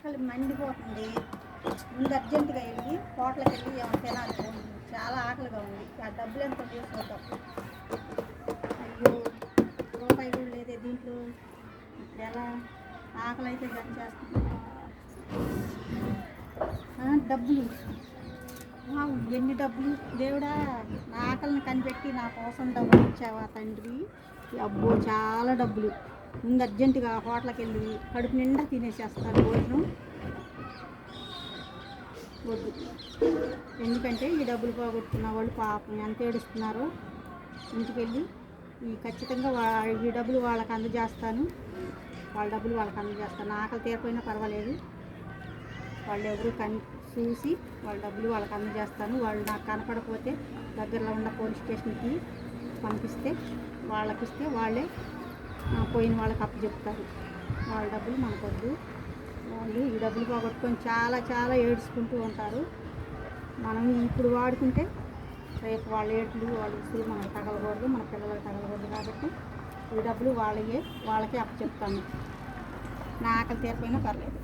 ఆకలి మండిపోతుంది. ముందు అర్జెంటుగా వెళ్ళి హోటల్కి వెళ్ళి ఏమైనా తినాలి. చాలా ఆకలిగా ఉంది. ఆ డబ్బులు ఎంత చూసుకుంటాం. అయ్యో రూపాయి కూడా లేదే దీంట్లో. ఇప్పుడు ఎలా ఆకలి అయితే గంచేస్తుంది. డబ్బులు ఎన్ని డబ్బులు దేవుడా, నా ఆకలిని కనిపెట్టి నా కోసం డబ్బులు ఇచ్చావా తండ్రి. అబ్బో చాలా డబ్బులు. ముందు అర్జెంటుగా హోటల్కి వెళ్ళి కడుపు నిండా తినేసేస్తాను భోజనం. వద్దు, ఎందుకంటే ఈ డబ్బులు పోగొట్టుకున్న వాళ్ళు పాపం ఎంత ఏడుస్తున్నారో. ఇంటికి వెళ్ళి ఖచ్చితంగా ఈ డబ్బులు వాళ్ళకి అందజేస్తాను. వాళ్ళ డబ్బులు వాళ్ళకి అందజేస్తాను. ఆకలి తీరిపోయినా పర్వాలేదు, వాళ్ళు ఎవరు చూసి వాళ్ళ డబ్బులు వాళ్ళకి అందజేస్తాను. వాళ్ళు నాకు కనపడకపోతే దగ్గరలో ఉన్న పోలీస్ స్టేషన్కి పంపిస్తే వాళ్ళకిస్తే వాళ్ళే పోయిన వాళ్ళకి అప్పచెప్తారు. వాళ్ళ డబ్బులు మనకొద్దు. వాళ్ళు ఈ డబ్బులు పోగొట్టుకొని చాలా చాలా ఏడ్చుకుంటూ ఉంటారు. మనం ఇప్పుడు వాడుకుంటే రేపు వాళ్ళ ఏట్లు వాళ్ళ ఉసురు మనకు తగలకూడదు, మన పిల్లలకు తగలకూడదు. కాబట్టి ఈ డబ్బులు వాళ్ళకే అప్పచెప్తాను. నా ఆకలి తీరిపోయినా పర్లేదు.